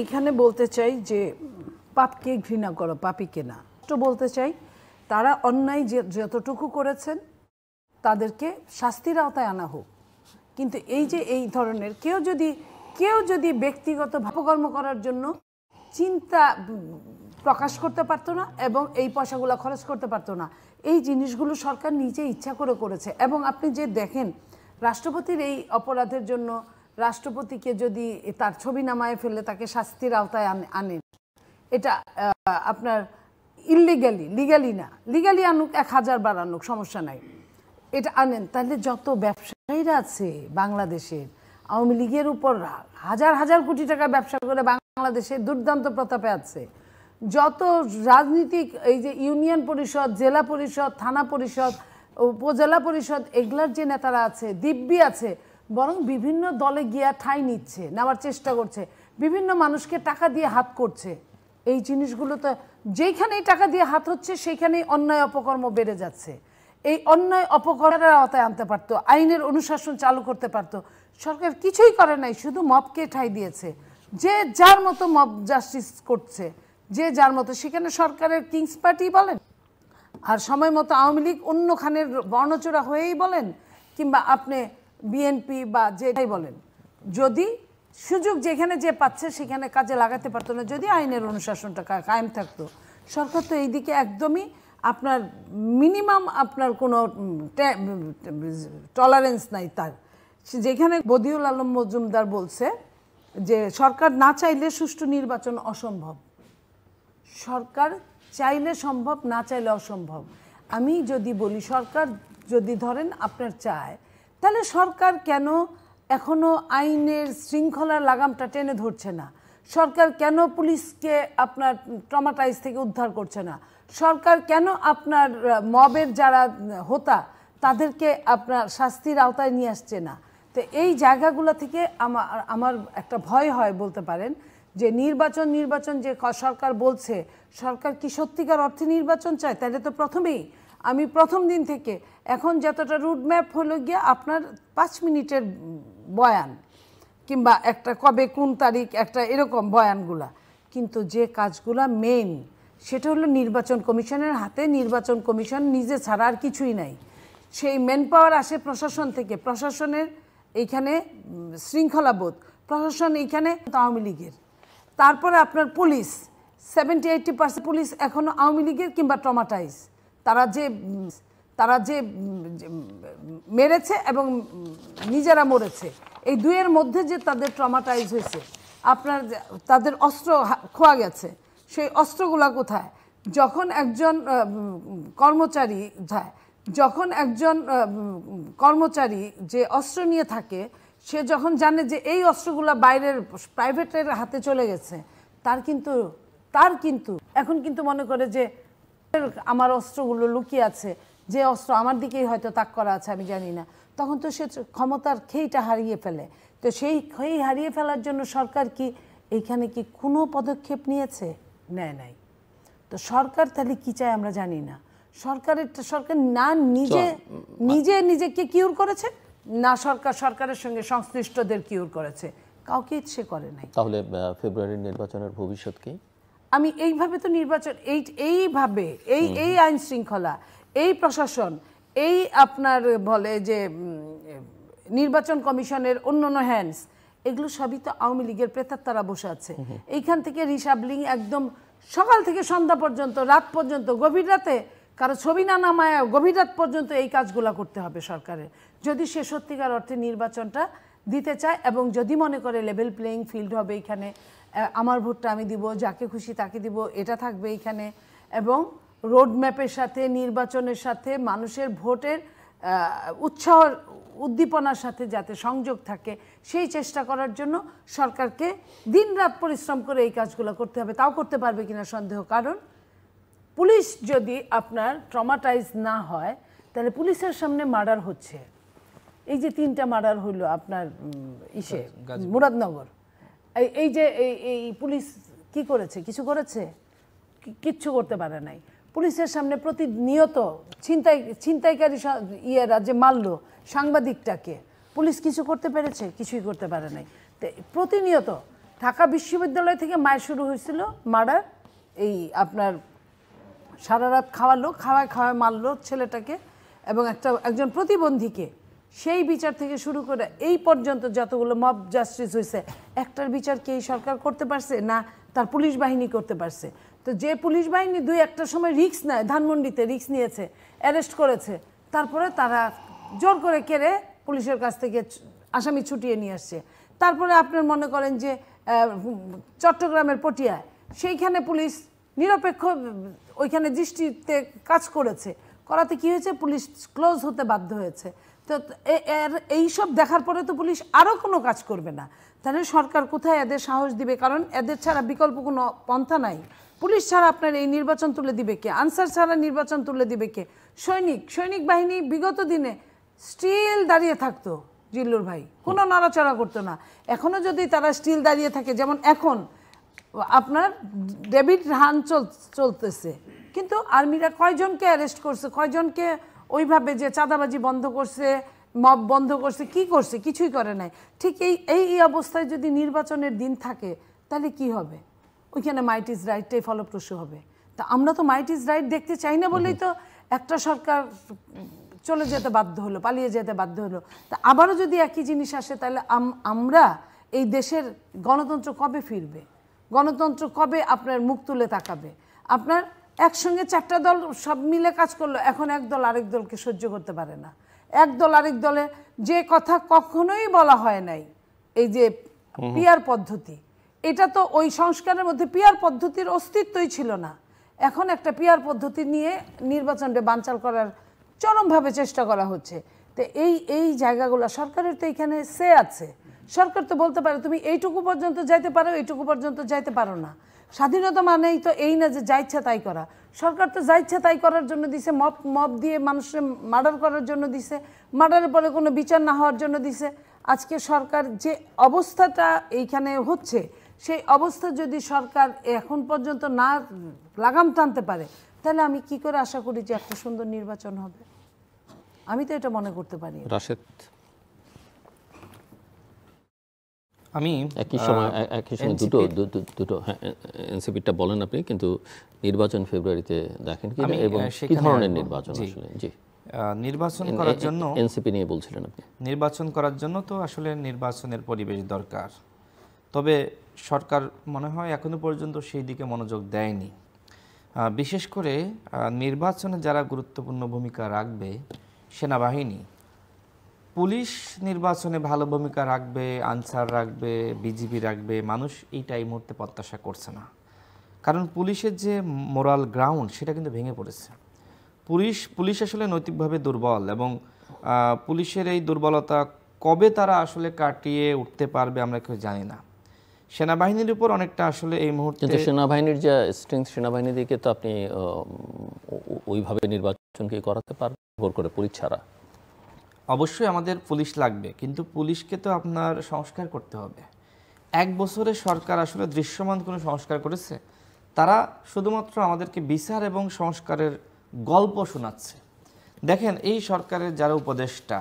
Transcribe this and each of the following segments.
এখানে বলতে চাই যে পাপকে ঘৃণা করো, পাপীকে না। তো বলতে চাই তারা অন্যায় যতটুকু করেছেন তাদেরকে শাস্তির আওতায় আনা হোক, কিন্তু এই যে এই ধরনের কেউ যদি ব্যক্তিগত ভাবকর্ম করার জন্য চিন্তা প্রকাশ করতে পারতো না এবং এই পয়সাগুলো খরচ করতে পারতো না, এই জিনিসগুলো সরকার নিজে ইচ্ছা করে করেছে। এবং আপনি যে দেখেন রাষ্ট্রপতির এই অপরাধের জন্য রাষ্ট্রপতিকে যদি তার ছবি নামায় ফেললে তাকে শাস্তির আওতায় আনেন, এটা আপনার লিগালি না, লিগালি আনুক 1000 বার আনুক, সমস্যা নাই, এটা আনেন। তাহলে যত ব্যবসায়ীরা আছে বাংলাদেশের, আওয়ামী লীগের উপর হাজার হাজার কোটি টাকা ব্যবসা করে বাংলাদেশে দুর্দান্ত প্রতাপে আছে, যত রাজনীতিক এই যে ইউনিয়ন পরিষদ, জেলা পরিষদ, থানা পরিষদ, উপজেলা পরিষদ, এগুলার যে নেতারা আছে, দিব্যি আছে, বরং বিভিন্ন দলে গিয়া ঠাঁই নিচ্ছে, নেওয়ার চেষ্টা করছে, বিভিন্ন মানুষকে টাকা দিয়ে হাত করছে। এই জিনিসগুলো তো যেইখানেই টাকা দিয়ে হাত হচ্ছে সেইখানেই অন্যায় অপকর্ম বেড়ে যাচ্ছে। এই অন্যায় অপকর্মের আওতায় আনতে পারতো, আইনের অনুশাসন চালু করতে পারতো। সরকার কিছুই করে নাই, শুধু মবকে ঠাঁই দিয়েছে। যে যার মতো মব জাস্টিস করছে, যে যার মতো, সেখানে সরকারের কিংস পার্টি বলেন আর সময় মতো আওয়ামী লীগ অন্য খানের বর্ণচোরা হয়েই বলেন, কিংবা আপনি বিএনপি বা যেটাই বলেন, যদি সুযোগ যেখানে যে পাচ্ছে সেখানে কাজে লাগাতে পারতো না, যদি আইনের অনুশাসনটা কায়েম থাকতো। সরকার তো এইদিকে একদমই আপনার মিনিমাম আপনার কোনো টলারেন্স নাই তার। যেখানে বদিউল আলম মজুমদার বলছে যে সরকার না চাইলে সুষ্ঠু নির্বাচন অসম্ভব, সরকার চাইলে সম্ভব, না চাইলে অসম্ভব। আমি যদি বলি সরকার যদি ধরেন আপনার চায়, তাহলে সরকার কেন এখনো আইনের শৃঙ্খলার লাগামটা টেনে ধরছে না? সরকার কেন পুলিশকে আপনার ট্রমাটাইজ থেকে উদ্ধার করছে না? সরকার কেন আপনার মবের যারা হোতা তাদেরকে আপনার শাস্তির আওতায় নিয়ে আসছে না? তো এই জায়গাগুলো থেকে আমার একটা ভয় হয় বলতে পারেন, যে নির্বাচন যে সরকার বলছে, সরকার কি সত্যিকার অর্থে নির্বাচন চায়? তাহলে তো আমি প্রথম দিন থেকে এখন যতটা রুটম্যাপ হলো গিয়ে আপনার 5 মিনিটের বয়ান, কিংবা একটা কবে কোন তারিখ একটা এরকম বয়ানগুলা, কিন্তু যে কাজগুলা মেইন সেটা হলো নির্বাচন কমিশনের হাতে। নির্বাচন কমিশন নিজে ছাড়া আর কিছুই নাই। সেই ম্যান পাওয়ার আসে প্রশাসন থেকে, প্রশাসনের এইখানে শৃঙ্খলাবোধ, প্রশাসন এইখানে আওয়ামী লীগের। তারপরে আপনার পুলিশ 70-80% পুলিশ এখনও আওয়ামী লীগের কিংবা ট্রমাটাইজ। তারা যে মেরেছে এবং নিজেরা মরেছে, এই দুয়ের মধ্যে যে তাদের ট্রমাটাইজ হয়েছে, আপনার তাদের অস্ত্র খোয়া গেছে, সেই অস্ত্রগুলা কোথায়? যখন একজন কর্মচারী যে অস্ত্র নিয়ে থাকে, সে যখন জানে যে এই অস্ত্রগুলা বাইরের প্রাইভেটের হাতে চলে গেছে, তার কিন্তু এখন কিন্তু মনে করে যে আমার অস্ত্রগুলো লুকিয়ে আছে, যে অস্ত্র আমার দিকেই হয়তো তাক করা আছে, আমি জানি না। তখন তো সে ক্ষমতার খেইটা হারিয়ে ফেলে। তো সেই খেই হারিয়ে ফেলার জন্য সরকার কি এইখানে কি কোনো পদক্ষেপ নিয়েছে? নেয় নাই। তো সরকার তাহলে কি চায় আমরা জানি না। সরকার না নিজেকে কিউর করেছে, না সরকারের সঙ্গে সংশ্লিষ্টদের কিউর করেছে, কাউকে সে করে নাই। তাহলে ফেব্রুয়ারির নির্বাচনের ভবিষ্যৎ কি? আমি এইভাবে তো নির্বাচন এইভাবে এই আইন শৃঙ্খলা, এই প্রশাসন, এই আপনার বলে যে নির্বাচন কমিশনের অন্যান্য হ্যান্ডস, এগুলো সবই তো আওয়ামী লীগের প্রেতাত্মারা বসে আছে। এইখান থেকে রিসাবলিং একদম সকাল থেকে সন্ধ্যা পর্যন্ত, রাত পর্যন্ত, গভীর রাতে কারো ছবি না নামায় গভীর রাত পর্যন্ত এই কাজগুলো করতে হবে সরকারের, যদি সে সত্যিকার অর্থে নির্বাচনটা দিতে চায় এবং যদি মনে করে লেভেল প্লেয়িং ফিল্ড হবে, এখানে আমার ভোটটা আমি দিব, যাকে খুশি তাকে দিব, এটা থাকবে এখানে, এবং রোড ম্যাপের সাথে, নির্বাচনের সাথে, মানুষের ভোটের উৎসাহ উদ্দীপনার সাথে যাতে সংযোগ থাকে, সেই চেষ্টা করার জন্য সরকারকে দিনরাত পরিশ্রম করে এই কাজগুলো করতে হবে। তাও করতে পারবে কিনা সন্দেহ, কারণ পুলিশ যদি আপনার ট্রমাটাইজ না হয়, তাহলে পুলিশের সামনে মার্ডার হচ্ছে। এই যে 3টা মার্ডার হইলো আপনার মুরাদনগর, এই যে এই পুলিশ কি করেছে? কিছু করেছে? কিচ্ছু করতে পারে নাই। পুলিশের সামনে প্রতিনিয়ত ছিনতাইকারী যে মারল সাংবাদিকটাকে, পুলিশ কিছু করতে পেরেছে? কিছুই করতে পারে নাই। প্রতিনিয়ত ঢাকা বিশ্ববিদ্যালয় থেকে মায়ের শুরু হয়েছিল মার্ডার। এই আপনার সারা রাত খাওয়ায় মারলো ছেলেটাকে এবং একজন প্রতিবন্ধীকে। সেই বিচার থেকে শুরু করে এই পর্যন্ত যতগুলো মব জাস্টিস হয়েছে, একটার বিচার কি এই সরকার করতে পারছে? না, তার পুলিশ বাহিনী করতে পারছে। তো যে পুলিশ বাহিনী দুই একটা সময় রিস্ক নেয়, ধানমন্ডিতে রিস্ক নিয়েছে, অ্যারেস্ট করেছে, তারপরে তারা জোর করে কেড়ে পুলিশের কাছ থেকে আসামি ছুটিয়ে নিয়ে আসছে। তারপরে আপনার মনে করেন যে চট্টগ্রামের পটিয়ায় সেইখানে পুলিশ নিরপেক্ষ ওইখানে দৃষ্টিতে কাজ করাতে কি হয়েছে, পুলিশ ক্লোজ হতে বাধ্য হয়েছে। তো এইসব দেখার পরে তো পুলিশ আরও কোনো কাজ করবে না। তাহলে সরকার কোথায় এদের সাহস দিবে? কারণ এদের ছাড়া বিকল্প কোনো পন্থা নাই। পুলিশ ছাড়া আপনার এই নির্বাচন তুলে দিবে কে? আনসার ছাড়া নির্বাচন তুলে দিবে কে? সৈনিক বাহিনী বিগত দিনে স্টিল দাঁড়িয়ে থাকতো জিল্লুর ভাই, কোনো নড়াচড়া করতো না। এখনও যদি তারা স্টিল দাঁড়িয়ে থাকে, যেমন এখন আপনার ডেভিড হান চলতেছে, কিন্তু আর্মিরা কয়জনকে অ্যারেস্ট করছে, কয়জনকে ওইভাবে যে চাঁদাবাজি বন্ধ করছে, মব বন্ধ করছে, কি করছে? কিছুই করে নাই। ঠিক এই অবস্থায় যদি নির্বাচনের দিন থাকে তাহলে কি হবে? ওইখানে মাইট ইজ রাইটটাই ফলপ্রসূ হবে। তা আমরা তো মাইট ইজ রাইট দেখতে চাই না বলেই তো একটা সরকার চলে যেতে বাধ্য হলো, পালিয়ে যেতে বাধ্য হলো। তা আবারও যদি একই জিনিস আসে, তাহলে আমরা এই দেশের গণতন্ত্র কবে ফিরবে? গণতন্ত্র কবে আপনার মুখ তুলে তাকাবে? আপনার একসঙ্গে 4টা দল সব মিলে কাজ করলো, এখন এক দল আরেক দলকে সহ্য করতে পারে না। এক দল আরেক দলের যে কথা কখনোই বলা হয় নাই, এই যে পিয়ার পদ্ধতি, এটা তো ওই সংস্কারের মধ্যে পিয়ার পদ্ধতির অস্তিত্বই ছিল না। এখন একটা পিয়ার পদ্ধতি নিয়ে নির্বাচনটা বানচাল করার চরমভাবে চেষ্টা করা হচ্ছে। তো এই জায়গাগুলো সরকারের তো এখানে সে আছে। সরকার তো বলতে পারে তুমি এইটুকু পর্যন্ত যাইতে পারো, এইটুকু পর্যন্ত যাইতে পারো না। স্বাধীনতা মানেই তো এই না যে যা ইচ্ছা তাই করা। সরকার তো যা ইচ্ছা তাই করার জন্য দিছে, মব দিয়ে মানুষের মার্ডার করার জন্য দিছে, মার্ডারের পরে কোনো বিচার না হওয়ার জন্য দিছে। আজকে সরকার যে অবস্থাটা এইখানে হচ্ছে, সেই অবস্থা যদি সরকার এখন পর্যন্ত না লাগাম টানতে পারে, তাহলে আমি কি করে আশা করি যে একটা সুন্দর নির্বাচন হবে? আমি তো এটা মনে করতে পারি। রাশেদ, আমি একই সময় দুটো হ্যাঁ, এনসিপিটা বলেন আপনি, কিন্তু নির্বাচন ফেব্রুয়ারিতে দেখেন কি এবং কি ধরনের নির্বাচন আসলে? জি, নির্বাচন করার জন্য এনসিপি নিয়ে বলছিলেন আপনি। নির্বাচন করার জন্য তো আসলে নির্বাচনের পরিবেশ দরকার, তবে সরকার মনে হয় এখনো পর্যন্ত সেই দিকে মনোযোগ দেয়নি। বিশেষ করে নির্বাচনে যারা গুরুত্বপূর্ণ ভূমিকা রাখবে, সেনাবাহিনী, পুলিশ নির্বাচনে ভালো ভূমিকা রাখবে, আনসার রাখবে, বিজিবি রাখবে, মানুষ এইটা এই মুহূর্তে প্রত্যাশা করছে না। কারণ পুলিশের যে মোরাল গ্রাউন্ড সেটা কিন্তু ভেঙে পড়েছে। পুলিশ আসলে নৈতিকভাবে দুর্বল এবং পুলিশের এই দুর্বলতা কবে তারা আসলে কাটিয়ে উঠতে পারবে আমরা কেউ জানি না। সেনাবাহিনীর উপর অনেকটা আসলে এই মুহূর্তে, সেনাবাহিনীর যে স্ট্রেংথ, সেনাবাহিনী দিকে তো আপনি ওইভাবে নির্বাচনকে করাতে পারবেন ভোর করে পুলিশ ছাড়া? অবশ্যই আমাদের পুলিশ লাগবে, কিন্তু পুলিশকে তো আপনার সংস্কার করতে হবে। 1 বছরে সরকার আসলে দৃশ্যমান কোনো সংস্কার করেছে? তারা শুধুমাত্র আমাদেরকে বিচার এবং সংস্কারের গল্প শোনাচ্ছে। দেখেন, এই সরকারের যারা উপদেষ্টা,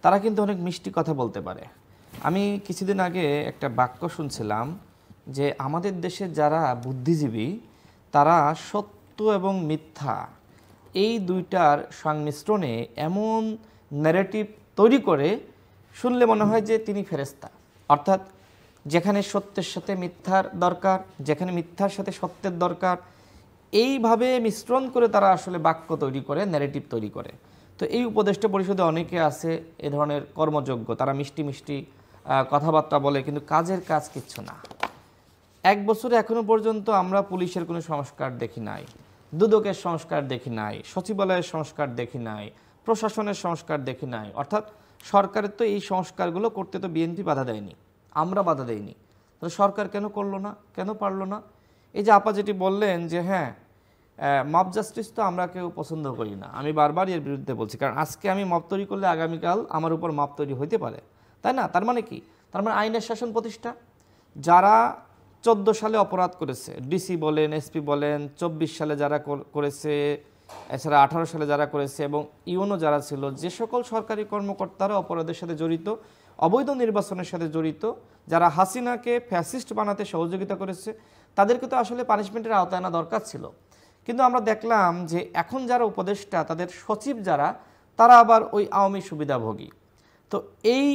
তারা কিন্তু অনেক মিষ্টি কথা বলতে পারে। আমি কিছুদিন আগে একটা বাক্য শুনছিলাম যে আমাদের দেশে যারা বুদ্ধিজীবী, তারা সত্য এবং মিথ্যা এই দুইটার সংমিশ্রণে এমন ন্যারেটিভ তৈরি করে, শুনলে মনে হয় যে তিনি ফেরেশতা। অর্থাৎ যেখানে সত্যের সাথে মিথ্যার দরকার, যেখানে মিথ্যার সাথে সত্যের দরকার, এইভাবে মিশ্রণ করে তারা আসলে বাক্য তৈরি করে, ন্যারেটিভ তৈরি করে। তো এই উপদেষ্টা পরিষদে অনেকে আছে এ ধরনের কর্মযোগ্য, তারা মিষ্টি মিষ্টি কথাবার্তা বলে, কিন্তু কাজের কাজ কিচ্ছু না। 1 বছরে এখনো পর্যন্ত আমরা পুলিশের কোনো সংস্কার দেখি নাই, দুদকের সংস্কার দেখি নাই, সচিবালয়ের সংস্কার দেখি নাই, প্রশাসনের সংস্কার দেখি নাই। অর্থাৎ সরকারের তো এই সংস্কারগুলো করতে তো বিএনপি বাধা দেয়নি, আমরা বাধা দেয়নি। তো সরকার কেন করলো না, কেন পারলো না? এই যে আপা যেটি বললেন যে হ্যাঁ, মব জাস্টিস তো আমরা কেউ পছন্দ করি না, আমি বারবার এর বিরুদ্ধে বলছি। কারণ আজকে আমি মব তৈরি করলে আগামীকাল আমার উপর মব তৈরি হইতে পারে, তাই না? তার মানে কি? তার মানে আইনের শাসন প্রতিষ্ঠা। যারা 14 সালে অপরাধ করেছে, ডিসি বলেন, এসপি বলেন, 24 সালে যারা করেছে, এছাড়া 18 সালে যারা করেছে, এবং ইউনো যারা ছিল, যে সকল সরকারি কর্মকর্তারা অপরাধের সাথে জড়িত, অবৈধ নির্বাচনের সাথে জড়িত, যারা হাসিনাকে ফ্যাসিস্ট বানাতে সহযোগিতা করেছে, তাদেরকে তো আসলে পানিশমেন্টের আওতায় আনা দরকার ছিল। কিন্তু আমরা দেখলাম যে এখন যারা উপদেষ্টা, তাদের সচিব যারা, তারা আবার ওই আওয়ামী সুবিধাভোগী। তো এই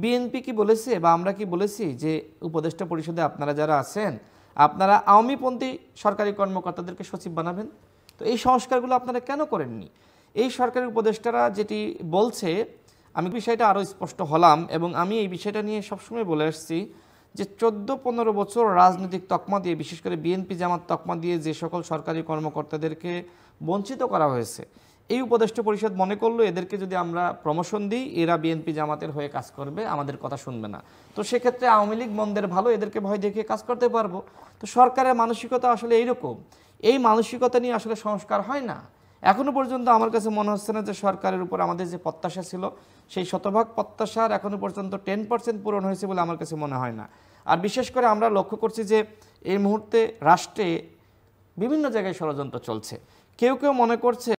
বিএনপি কি বলেছে বা আমরা কি বলেছি যে উপদেষ্টা পরিষদে আপনারা যারা আছেন, আপনারা আওয়ামীপন্থী সরকারি কর্মকর্তাদেরকে সচিব বানাবেন? তো এই সংস্কারগুলো আপনারা কেন করেননি? এই সরকারি উপদেষ্টারা যেটি বলছে, আমি বিষয়টা আরও স্পষ্ট হলাম, এবং আমি এই বিষয়টা নিয়ে সবসময় বলে আসছি যে 14-15 বছর রাজনৈতিক তকমা দিয়ে, বিশেষ করে বিএনপি জামাত তকমা দিয়ে যে সকল সরকারি কর্মকর্তাদেরকে বঞ্চিত করা হয়েছে, এই উপদেষ্টা পরিষদ মনে করলো এদেরকে যদি আমরা প্রমোশন দিই, এরা বিএনপি জামাতের হয়ে কাজ করবে, আমাদের কথা শুনবে না। তো সেক্ষেত্রে আওয়ামী লীগ মন্দের ভালো, এদেরকে ভয় দেখিয়ে কাজ করতে পারবো। তো সরকারের মানসিকতা আসলে এইরকম। এই মানসিকতা নিয়ে আসলে সংস্কার হয় না। এখনো পর্যন্ত আমার কাছে মনে হচ্ছে না যে সরকারের উপর আমাদের যে প্রত্যাশা ছিল, সেই শতভাগ প্রত্যাশার এখনো পর্যন্ত 10% পূরণ হয়েছে বলে আমার কাছে মনে হয় না। আর বিশেষ করে আমরা লক্ষ্য করছি যে এই মুহূর্তে রাষ্ট্রে বিভিন্ন জায়গায় ষড়যন্ত্র চলছে। কেউ কেউ মনে করছে